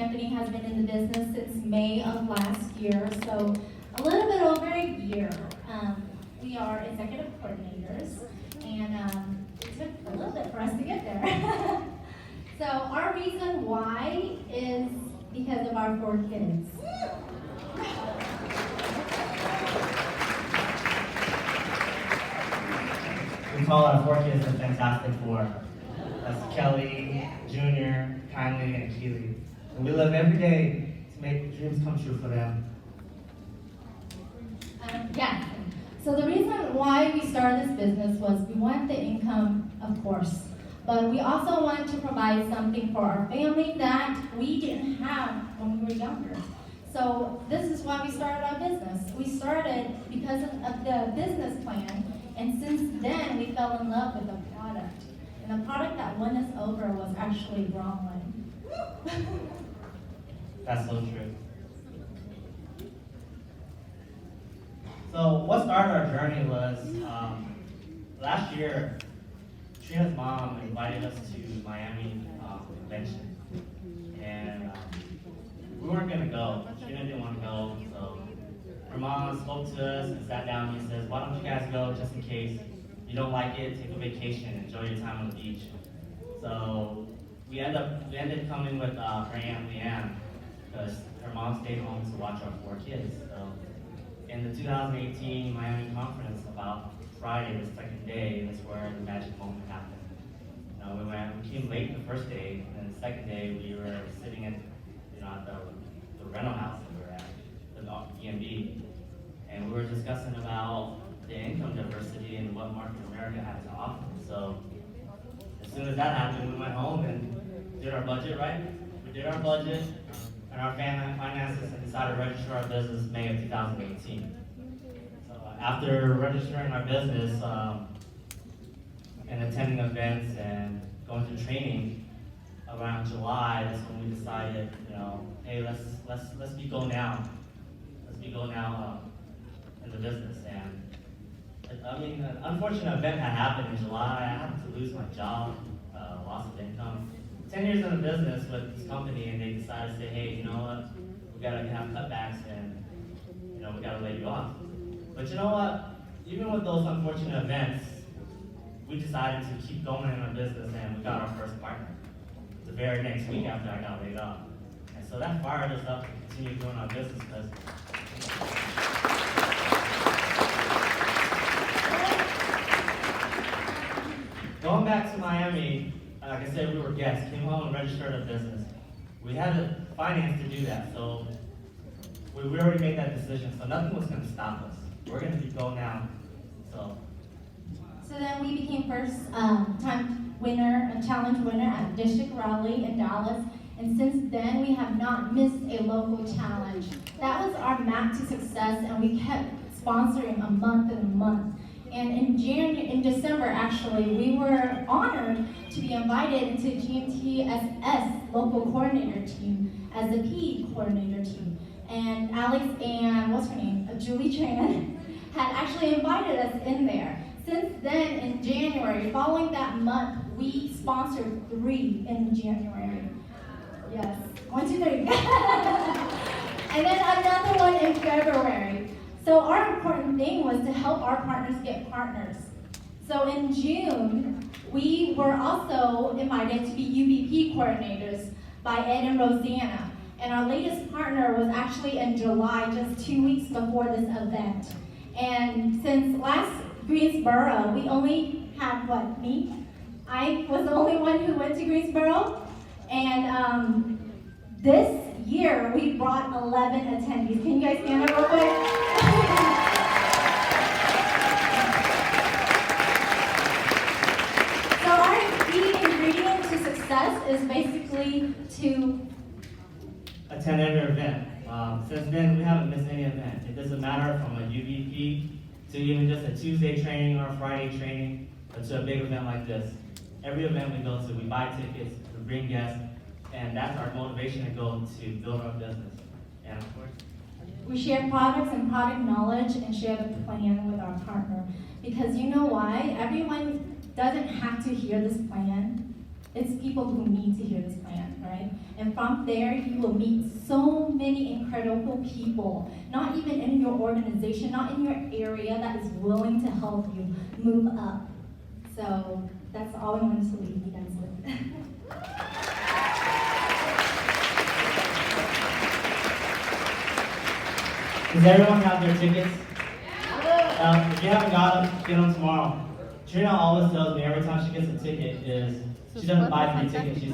Anthony has been in the business since May of last year, so a little bit over a year. We are executive coordinators, and it took a little bit for us to get there. So our reason why is because of our 4 kids. We call our 4 kids the Fantastic Four. That's Kelly, Junior, Kindly, and Keely. And we live every day to make dreams come true for them. Yes. So the reason why we started this business was we wanted the income, of course, but we also wanted to provide something for our family that we didn't have when we were younger. So this is why we started our business. We started because of the business plan, and since then we fell in love with the product. And the product that won us over was actually Bromlin. That's so true. So what started our journey was last year, Trina's mom invited us to Miami convention. And we weren't gonna go. Trina didn't want to go, so her mom spoke to us and sat down and says, why don't you guys go just in case you don't like it, take a vacation, enjoy your time on the beach. So we ended coming with her Aunt Leanne because her mom stayed home to watch our 4 kids. So in the 2018 Miami conference, about Friday, the second day, that's where the magic moment happened. We came late the first day, and then the second day we were sitting at the rental house that we were at, the B&B, and we were discussing about the income diversity and what Market America had to offer. So as soon as that happened, we went home and did our budget, right? We did our budget and our finances and decided to register our business May of 2018. So after registering our business and attending events and going through training around July, that's when we decided, hey, let's be go now. Let's be go now in the business. And an unfortunate event had happened in July. I happened to lose my job, loss of income. 10 years in the business with this company, and they decided to say, hey, you know what? We gotta have cutbacks, and we gotta lay you off. But you know what? Even with those unfortunate events, we decided to keep going in our business, and we got our first partner the very next week after I got laid off. And so that fired us up to continue doing our business because going back to Miami, like I said, we were guests, came home and registered a business. We had the finance to do that, so we already made that decision, so nothing was going to stop us. We're going to be go now. So then we became first time winner, a challenge winner at District Rally in Dallas. And since then, we have not missed a local challenge. That was our map to success, and we kept sponsoring a month and a month. And in December, actually, we were honored to be invited into GMTSS local coordinator team as the PE coordinator team. And Alex and, what's her name, Julie Tran, had actually invited us in there. Since then, in January, following that month, we sponsored 3 in January. Yes, 1, 2, 3. And then another one in February. So our important thing was to help our partners get partners. So in June, we were also invited to be UBP coordinators by Ed and Rosanna. And our latest partner was actually in July, just 2 weeks before this event. And since last Greensboro, we only had, me? I was the only one who went to Greensboro. And this year, we brought 11 attendees. Can you guys stand up real quick? So our key ingredient to success is basically to attend every event. Since then, we haven't missed any event. It doesn't matter from a UVP to even just a Tuesday training or a Friday training or to a big event like this. Every event we go to, we buy tickets, we bring guests, and that's our motivation to go to build our business. And of course, we share products and product knowledge and share the plan with our partner. Because you know why? Everyone doesn't have to hear this plan. It's people who need to hear this plan, right? And from there, you will meet so many incredible people, not even in your organization, not in your area, that is willing to help you move up. So that's all I wanted to leave you guys with. Does everyone have their tickets? If you haven't got them, get them tomorrow. Trina always tells me every time she gets a ticket is she doesn't buy 3 tickets. She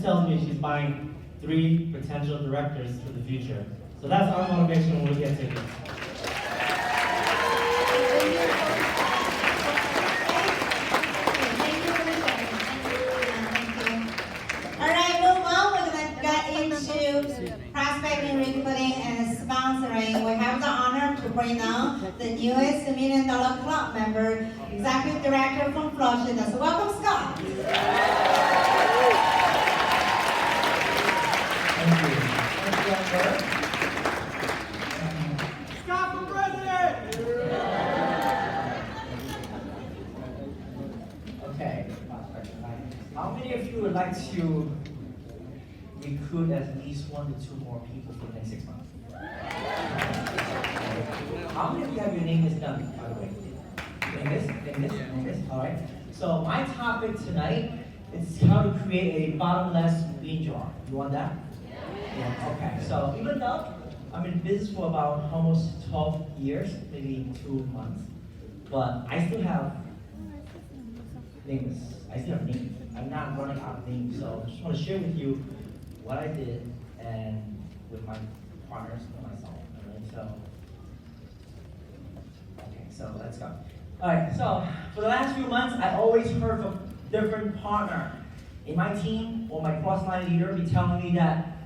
tells me she's buying 3 potential directors for the future. So that's our motivation when we get tickets. All right, move on. We're gonna get into prospecting, recruiting, and sponsoring. We have the honor to bring on the newest $1 Million Club member, Executive Director from Florida. So welcome, Scott. Thank you. Thank you, Amber. Scott for president! Okay. How many of you would like to recruit at least 1 to 2 more people for the next 6 months? How many of you have your name list done, by the way? Name list? All right. So my topic tonight is how to create a bottomless bean jar. You want that? Yeah. Okay. So even though I'm in business for about almost 12 years, maybe 2 months, but I still have names. I still have names. I'm not running out of names. So I just want to share with you what I did and with my partners and myself. All right. So let's go. All right. So for the last few months, I always heard from different partner in my team or my cross-line leader be telling me that,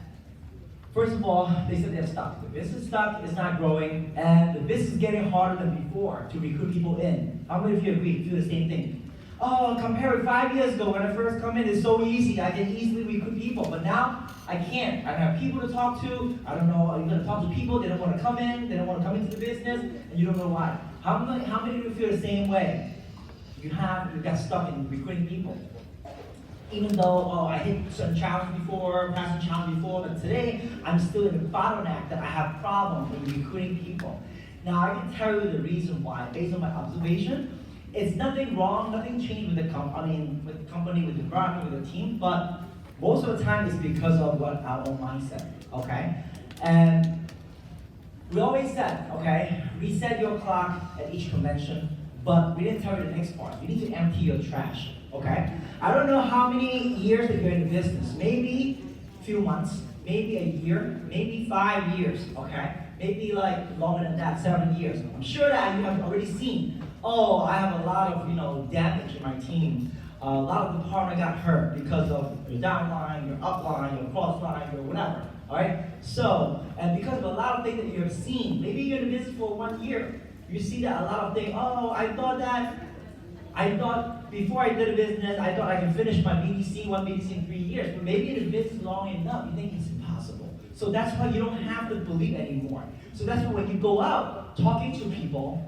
first of all, they said they're stuck. The business is stuck, it's not growing, and the business is getting harder than before to recruit people in. How many of you agree? Do the same thing. Oh, compared with 5 years ago when I first come in, it's so easy. I can easily recruit people, but now I can't. I don't have people to talk to. I don't know. You're going to talk to people. They don't want to come in. They don't want to come into the business, and you don't know why. How many of you feel the same way? You got stuck in recruiting people. Even though I hit certain challenges before, passed some challenge before, but today I'm still in the bottleneck that I have problems with recruiting people. Now I can tell you the reason why, based on my observation. It's nothing wrong, nothing changed with the company, with the environment, with the team, but most of the time it's because of our own mindset, okay? And we always said, okay, reset your clock at each convention, but we didn't tell you the next part. You need to empty your trash, okay? I don't know how many years that you're in the business. Maybe a few months, maybe a year, maybe 5 years, okay? Maybe like longer than that, 7 years. I'm sure that you have already seen, oh, I have a lot of damage in my team. A lot of the department got hurt because of your downline, your upline, your crossline, your whatever. All right. So, and because of a lot of things that you have seen, maybe you're in the business for 1 year. You see that a lot of things. Oh, I thought before I did a business, I thought I could finish my BDC, one BDC in 3 years. But maybe in the business long enough, you think it's impossible. So that's why you don't have to believe anymore. So that's why when you go out talking to people,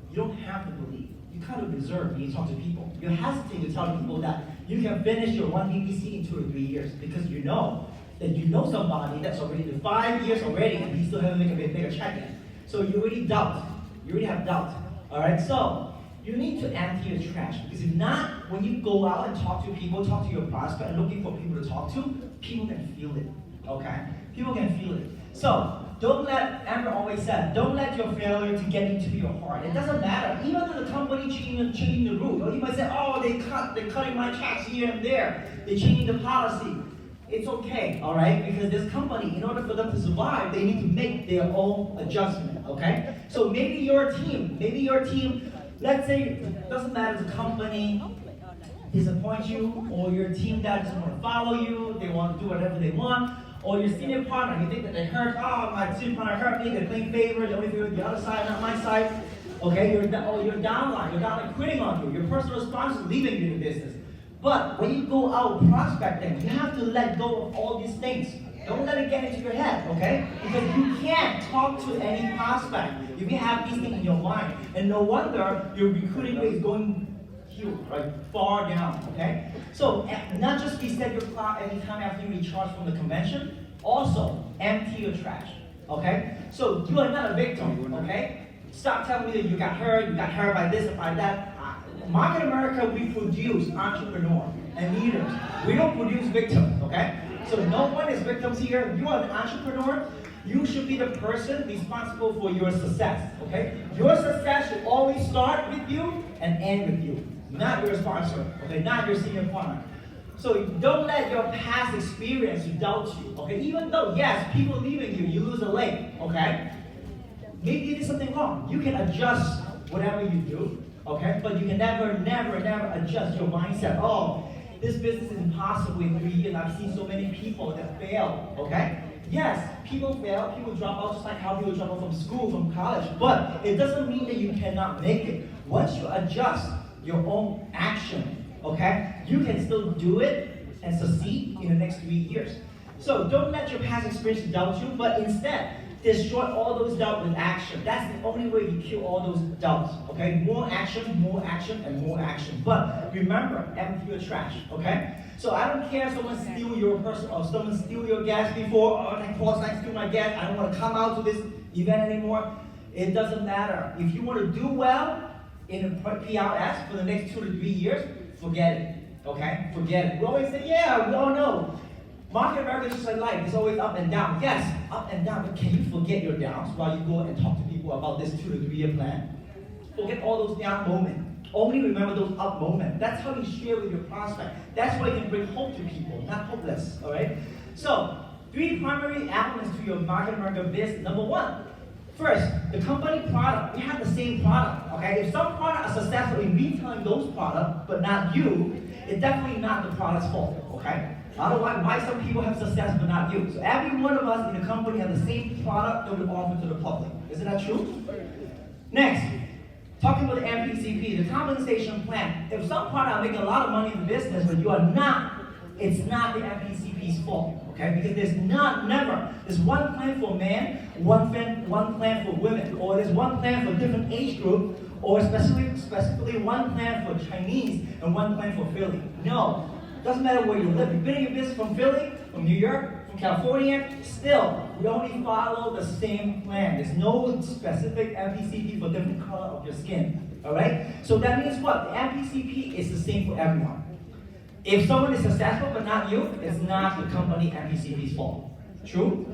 you don't have to believe. You kind of reserve when you talk to people. You hesitate to tell people that you can finish your one BBC in 2 or 3 years because you know that you know somebody that's already in 5 years already and he still hasn't made a bigger check in. So you already doubt. You already have doubt. All right. So you need to empty your trash because if not, when you go out and talk to people, talk to your prospect, and looking for people to talk to, people can feel it. Okay. People can feel it. So don't let, Amber always said, don't let your failure to get into your heart. It doesn't matter. Even though the company changing the rule, or you might say, oh, they're cutting my checks here and there. They're changing the policy. It's okay, all right? Because this company, in order for them to survive, they need to make their own adjustment, okay? So maybe your team, let's say, it doesn't matter if the company disappoints you, or your team that doesn't want to follow you, they want to do whatever they want, or your senior partner, you think that they hurt, oh, my senior partner hurt me, they're playing favor, they only favor the other side, not my side. Okay, you're downline quitting on you, your personal response is leaving you in the business. But when you go out prospecting, you have to let go of all these things. Don't let it get into your head, okay? Because you can't talk to any prospect if you have these things in your mind. And no wonder your recruiting rate is going EQ, right? Far down, okay? So not just reset your clock anytime after you recharge from the convention, also empty your trash, okay? So you are not a victim, okay? Stop telling me that you got hurt by this or by that. Market America, we produce entrepreneurs and leaders. We don't produce victims, okay? So no one is victims here. You are an entrepreneur. You should be the person responsible for your success, okay? Your success should always start with you and end with you, not your sponsor, okay? Not your senior partner. So don't let your past experience doubt you, okay? Even though, yes, people leaving you, you lose a leg, okay? Maybe you did something wrong. You can adjust whatever you do, okay? But you can never adjust your mindset. Oh, this business is impossible in 3 years. I've seen so many people that fail, okay? Yes, people fail, people drop out just like how people drop out from school, from college, but it doesn't mean that you cannot make it. Once you adjust your own action, okay, you can still do it and succeed in the next 3 years. So don't let your past experience doubt you, but instead, destroy all those doubts with action. That's the only way you kill all those doubts, okay? More action, and more action. But remember, empty your trash, okay? So I don't care if someone steal your person or someone steal your gas before, or that Paul Stein steal my gas, I don't want to come out to this event anymore. It doesn't matter. If you want to do well in PRS for the next 2 to 3 years, forget it, okay? Forget it. We always say, yeah, we all know. Market America is just like life. It's always up and down. Yes, up and down, but can you forget your downs while you go and talk to people about this 2 to 3 year plan? Forget all those down moments. Only remember those up moments. That's how you share with your prospect. That's why you can bring hope to people, not hopeless, all right? So, 3 primary elements to your Market America business. Number 1, first, the company product. We have the same product, okay? If some products are successful in retailing those products, but not you, it's definitely not the product's fault, okay? Otherwise, why some people have success but not you? So every one of us in the company has the same product that we offer to the public. Isn't that true? Next, talking about the MPCP, the compensation plan. If some product are making a lot of money in the business, but you are not, it's not the MPCP's fault, okay? Because there's one plan for men, one plan for women, or there's one plan for different age group, or specifically one plan for Chinese and one plan for Philly. No. Doesn't matter where you live. You've been in your business from Philly, from New York, from California, still, we only follow the same plan. There's no specific MPCP for different color of your skin, all right? So that means what? The MPCP is the same for everyone. If someone is successful but not you, it's not the company MPCP's fault. True?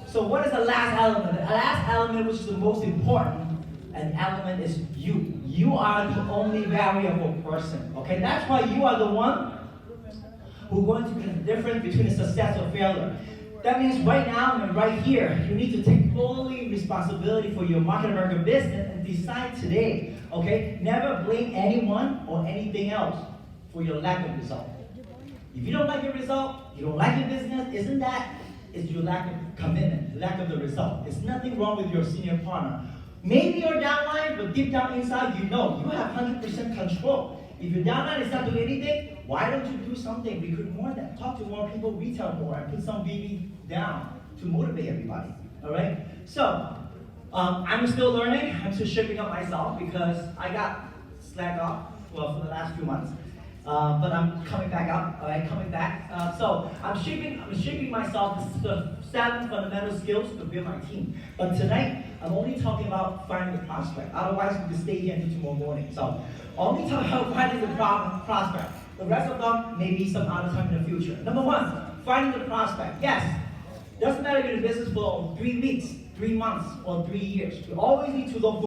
So what is the last element? The last element, which is the most important, an element is you. You are the only variable person, okay? That's why you are the one who's going to be the difference between a success or failure. That means right now and right here, you need to take fully responsibility for your Market America business and decide today, okay? Never blame anyone or anything else for your lack of result. If you don't like your result, you don't like your business, it's your lack of commitment, lack of the result. There's nothing wrong with your senior partner. Maybe you're downline, but deep down inside, you know you have 100% control. If your downline is not doing anything, why don't you do something? Recruit more than talk to more people, retail more, and put some BB down to motivate everybody. All right. So I'm still learning. I'm still shaping up myself because I got slacked off for the last few months. But I'm coming back up. All right, coming back. So I'm shaping myself the 7 fundamental skills to build my team. But tonight I'm only talking about finding the prospect. Otherwise, we could stay here until tomorrow morning. So only talk about finding the prospect. The rest of them maybe some other time in the future. Number 1, finding the prospect. Yes, doesn't matter if you're in business for 3 weeks, 3 months, or 3 years. You always need to look for